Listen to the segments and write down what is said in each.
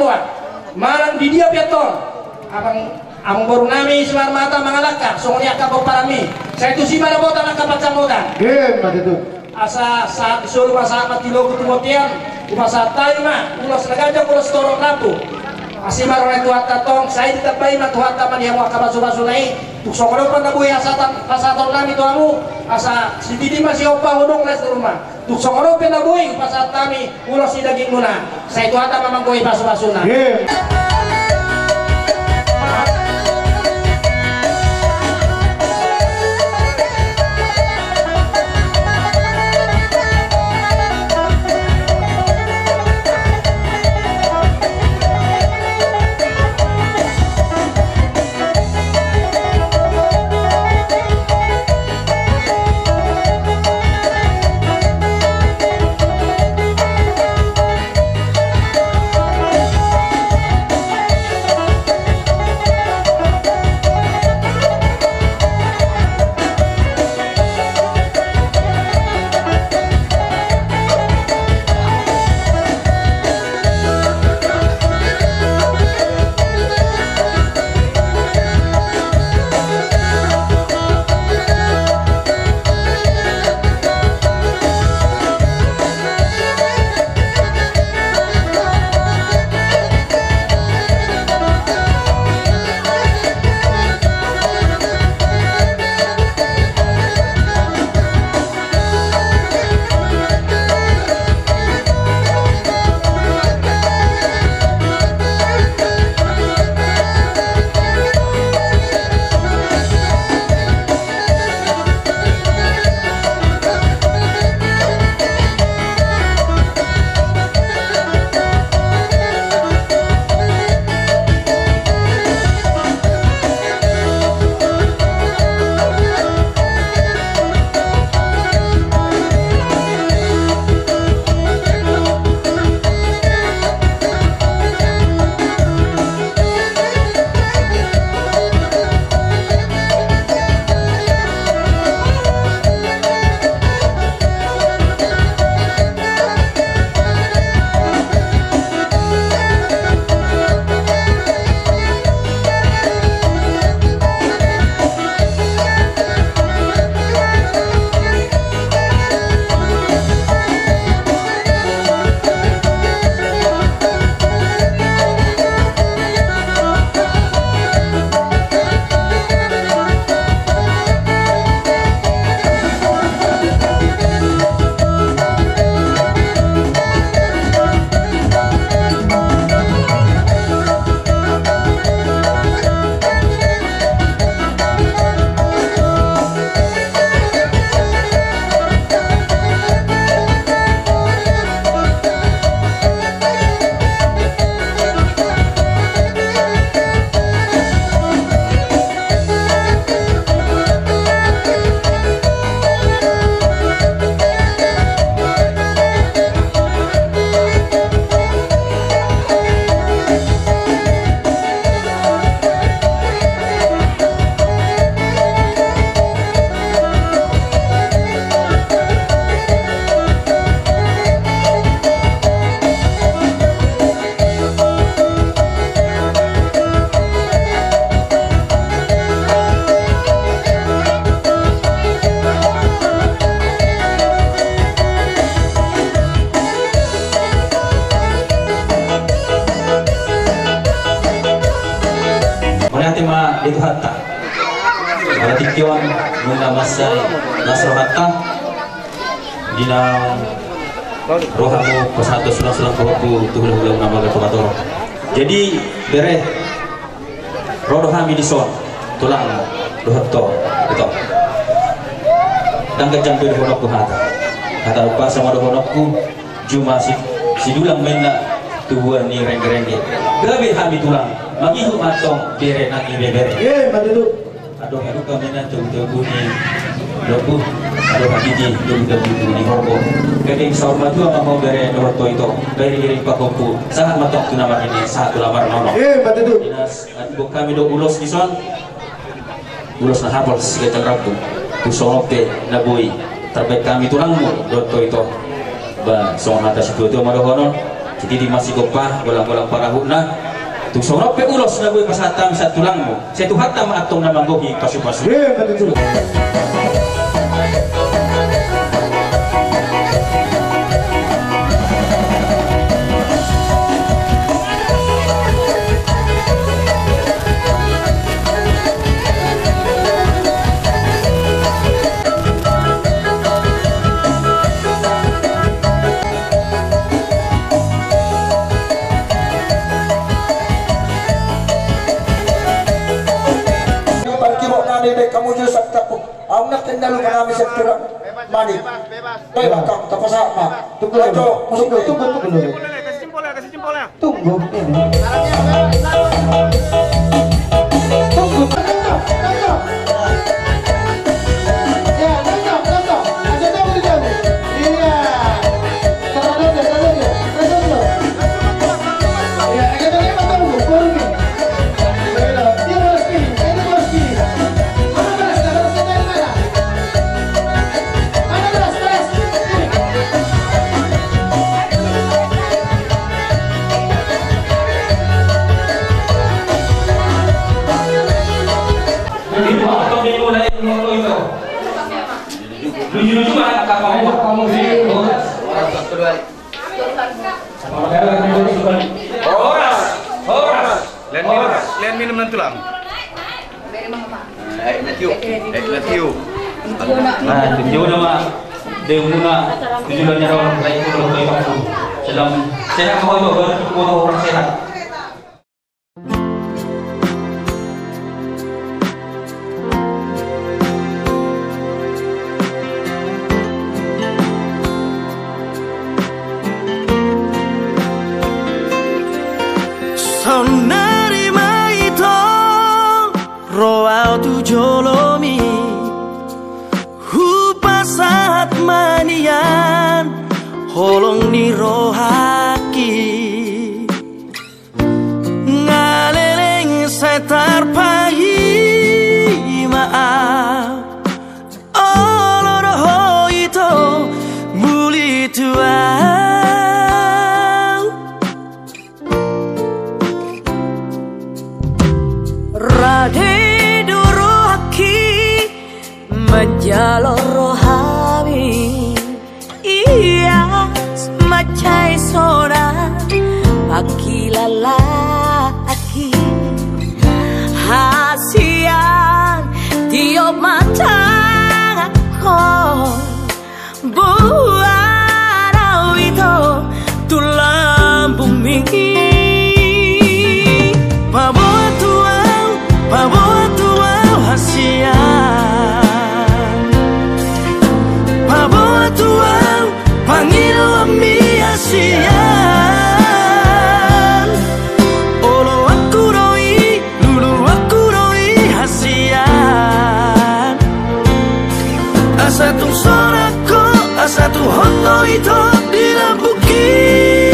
Jawa malam di dia piaton abang baru nami selar mata mangalaka songonya kapok parami saya itu si mana botan akapat camodan itu asa saat disuruh masa mati logo tumotian umasa tayo ma ulas nagaja ulas torong rapu asima ronay tuhat tatong saya ditapay na tuhat taman yang mga kabaso-baso-nai tuksong pa na buhay pasaton namin ito amo asa si Didi masih opa hunong les rumah tuksong pa na buhay pasat kami ulas si daging muna saya tuhat taman manggoy baso-baso na itu hatta ada tikyon muna masay nasro hatta dina rohamu pasado sulang-sulang kawapu tuhul-hulang nama gatukator jadi bere rodo hami dison tulang dohatto itu dan kecampur honokku hata lupa sama honokku cuma si dulang mena tubuhan ni reng-rengge gabe hami tulang magihu matong bere naki bebere madu aduh kami na tubuh ni lobu aduh hakiki tubuh ni horbo kadang sahur maju ama mau bere dohatto itu bere pakoku sangat matok tunamar ini saat tulamar nono madu dinas adibok kami do ulos dison ulos na hapol siketang rapu tu songope na boy terbaik kami tulangmu dohatto itu ba songon atas itu madohonon jadi di masih gopah bolang-bolang parahuna tung sorop pe ulos na boy pasatam sa tulang mo sa tuhatam atong namanggohi pasu-pasu. Kamu juga sabta po. Ang nakindalo ka namin sa turang mani. Bebas kamu tapos apa? Tunggu aja. Tunggu. Kasih jempolnya. Tunggu. Lucu-lucu banget kamu Lihat minum nanti lang. Let you. Nah, tunjuk nama dia muna tujuannya orang lain itu kalau itu dalam sehat mau orang sehat. nerima itu roa tu jolomi hupasat manian holong ni rohaki ngaleleng setar pagi maaf oloroh itu muli tua Radhe durohaki menjalor rohami iya macai sona pakilalaki hasian tiop matang aku buat itu tulang bumi Bawa tua hasian Bawa tua panggil ami hasian Olo aku roi, lulu aku roi hasian Asa tu sorako, asa tu hoto itu dilambuki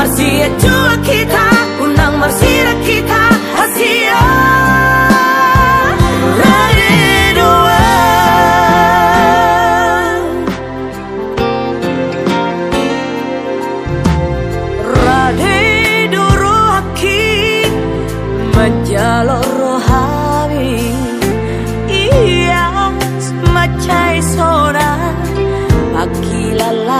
Marsia jua kita, undang marsia kita, hasia Radhe dua Radhe durohaki menjalor rohami iya macai sona akilala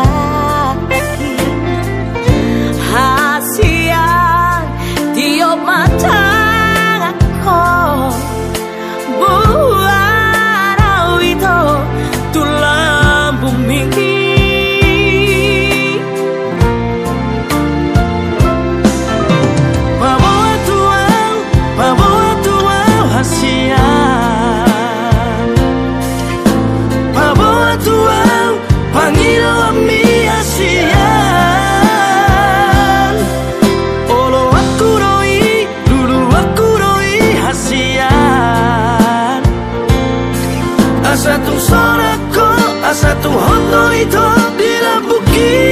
ito bilang bukit.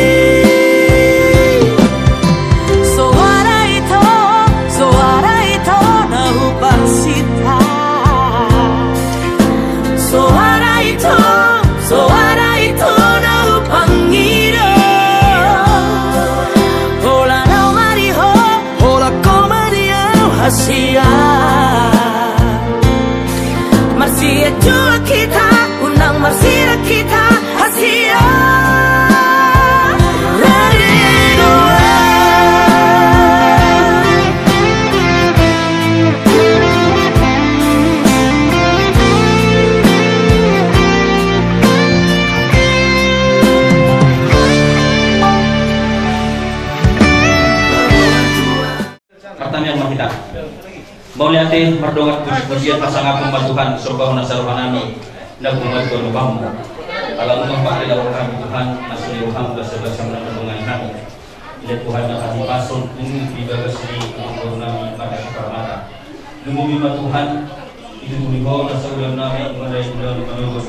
Suara ito na upang sita. Suara ito na upang ngiro. Hola na mariho, hola ko mariho hasia. Marsia jua kita, unang marsira kita hasia. Pertanyaan mahita. Mauliati merdongat puji-pujian pasangan pembantuhan surga nasaruhan nami dan pembantuan Tuhanmu. Alam Pak adalah kami Tuhan, nasuli Tuhan bersama dengan kami. Lihat Tuhan yang kasih pasun ini di bagas ini untuk nami pada permata. Lumumi Tuhan itu beribawa nasaruhan nami mengenai bulan menurut.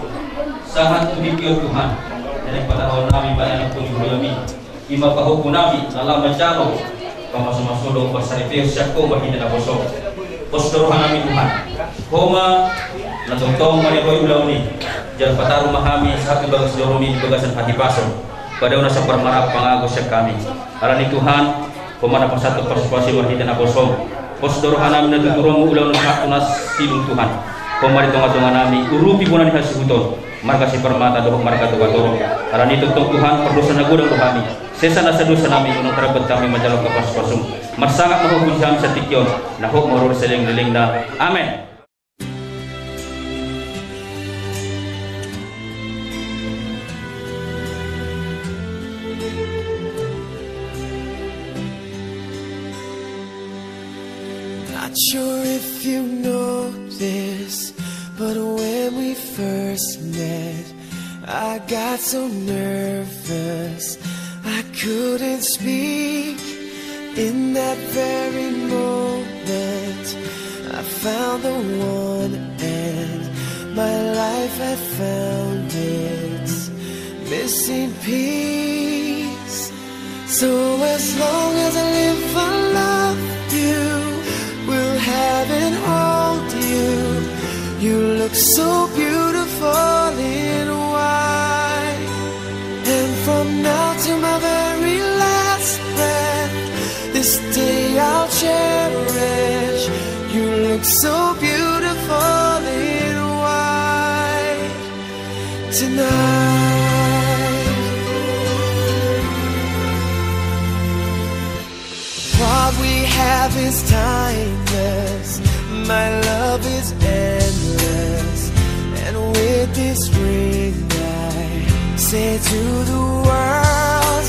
Sangat demikian Tuhan. Jadi pada tahun nami banyak puji kami. Ima pahuku nami dalam mencalo. Kamu dong bersarifir syakko bagi tidak bosok. Posdor hanami Tuhan. Homa na tongtong marihoy ulau ni. Jan pata rumah kami satu bagas joromi bagasan hati pason. Pada una sa permarap pangagos siya kami. Arani Tuhan, homa na pang satu persuasi bagi tidak bosok. Posdor hanami na tuturong ulau ng hatunas silong Tuhan. Homa ditong-atungan nami urupi bunan ni hasibuton. Marga si permata dohok marga tugatoro. Arani tongtong Tuhan perdosa na gudang Tuhami. Sesa na sa dosa namin unang karapat kami majalog kapas-pasong. Marsangat mahukun kami sa tikyon. Nahok marur siling-liling na. Amen. Not sure if you know this, but when we first met, I got so nervous I couldn't speak. In that very moment I found the one, and my life had found its missing piece. So as long as I live I love you, will have and hold you. You look so beautiful in white, and from now to my very last breath, this day I'll cherish. You look so beautiful in white tonight. What we have is timeless, my love is endless, and with this ring I say to the world,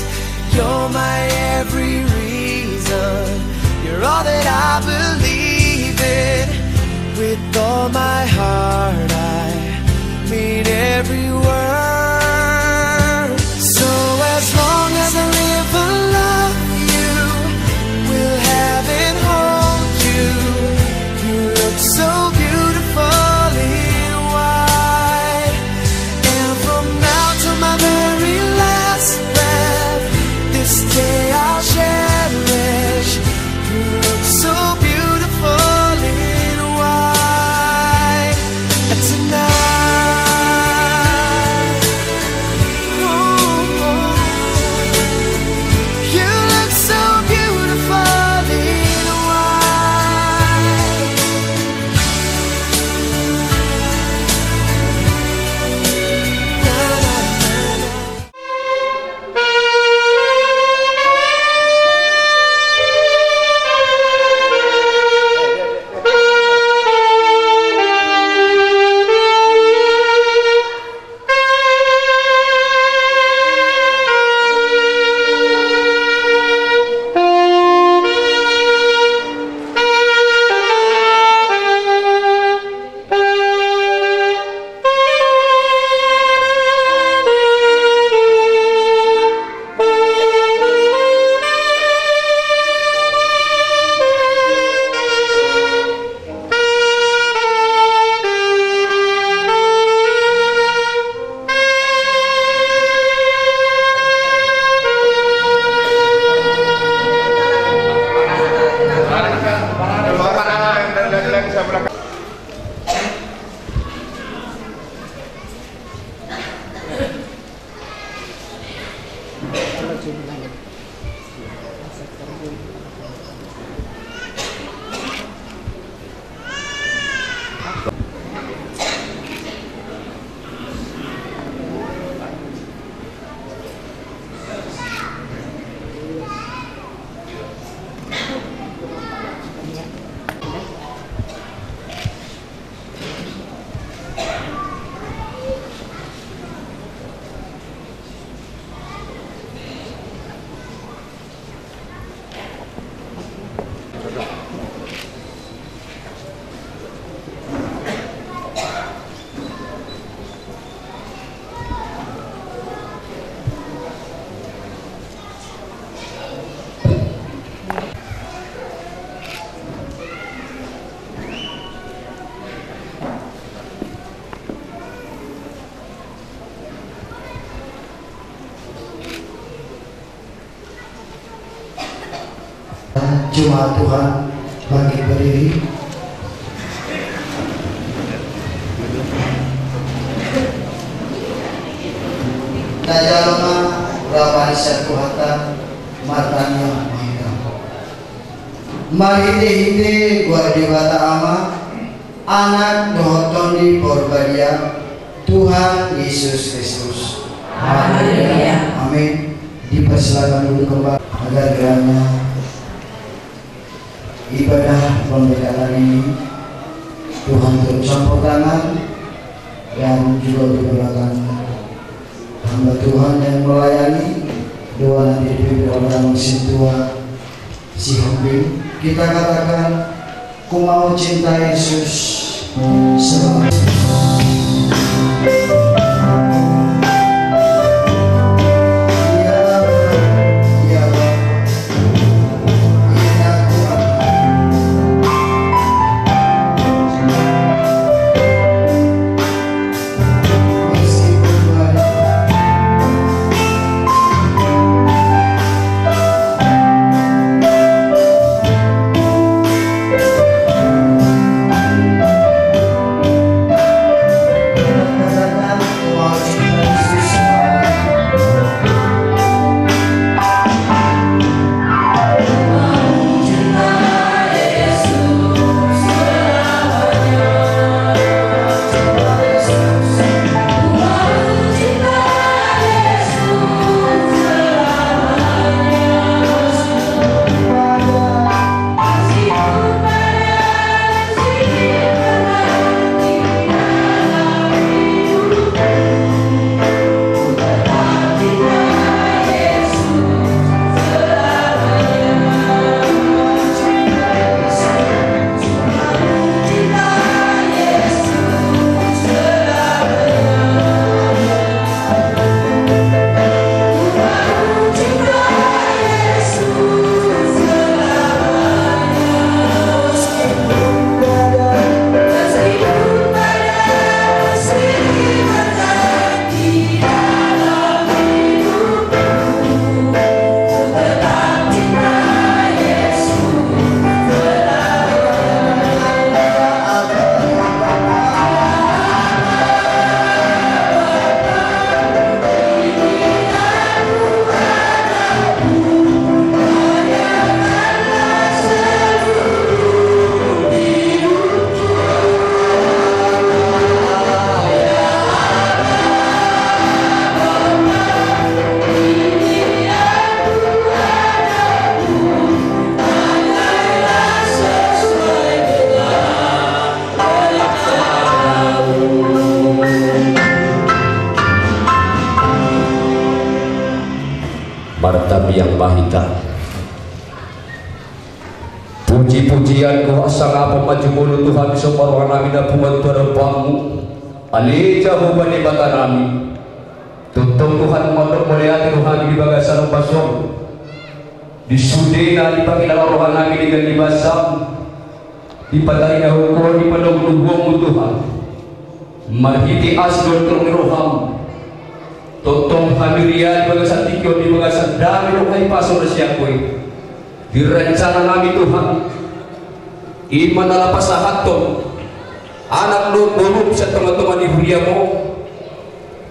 you're my every reason, you're all that I believe in. With all my heart I mean every word. So as long as I live I love you, will have and hold you. You look so beautiful in white, and from now to my very last breath, this day I'll cherish. You look so beautiful in white tonight. Jemaat Tuhan bangkit berdiri. Najalma Rabani Syarkuhata Martanya Mahita Mahite gua dewata ama anak dohoton di Borbadia Tuhan Yesus Kristus. Amin. Dipersilakan dulu kembali agar kiranya ibadah pemberkatan ini Tuhan turut campur tangan dan juga diperlakukan hamba Tuhan yang melayani doa nanti dipimpin oleh mesin tua si Hombing. Kita katakan ku mau cinta Yesus selalu. Yang Mahita. Puji-pujian kuasa ngapa majumulu Tuhan separuh nami dan pumat berbamu ali jauh bani bata nami tutup Tuhan mondok melihat Tuhan di bagasan pasong di sudena di pakilan rohan nami dengan di basam di patarina hukum di padang lubuang Tuhan marhiti asdol terung roham totong hamirian bagasan tikyo di bagasan dami rohai pasor siakoi direncana kami Tuhan iman ala pasahaton anak lu buruk sa teman-teman di Huriamo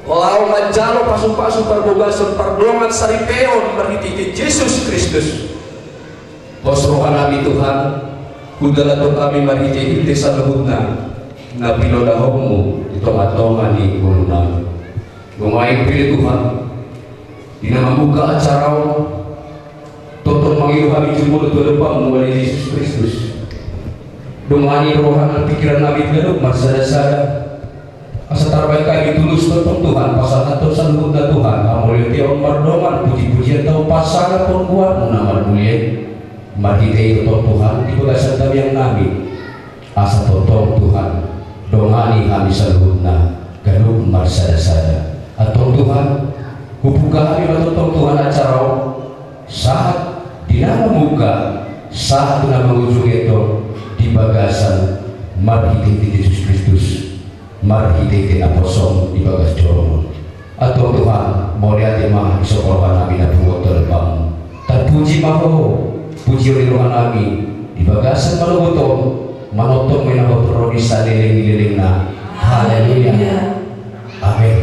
Lau majalo pasu-pasu perbogasan perdongan saripeon berhiti Yesus Kristus. Posrohan kami Tuhan, kudalato kami marhiti inti sa luhutna na pinodahogmu itong-atongan ni Gulunang. Gumaing pilih Tuhan, dinamamuka acara totong mangiruhami jumulot wadapang mulai Yesus Kristus. Dumani rohan pikiran nabi geluk marsada-sada. Asa tarbaik kami tulus tentang Tuhan pasal atau sambut Tuhan amul tiap perdongan puji-pujian tahu pasal pun kuat nama mulia mari kita Tuhan di bagasan kami yang nabi asa tentang Tuhan dongani kami sambutna galuk marsada-sada atau Tuhan kubuka kami tentang Tuhan acara saat di nama muka saat nama ujung itu di bagasan mari kita Yesus Kristus. Mari kita kosong di bagas jorong atau Tuhan mau lihat mah sekolah nabi nabi waktu depan terpuji maho puji oleh Tuhan nabi di bagasan malu betul manotong menambah produksi leleng-leleng na haleluya amin.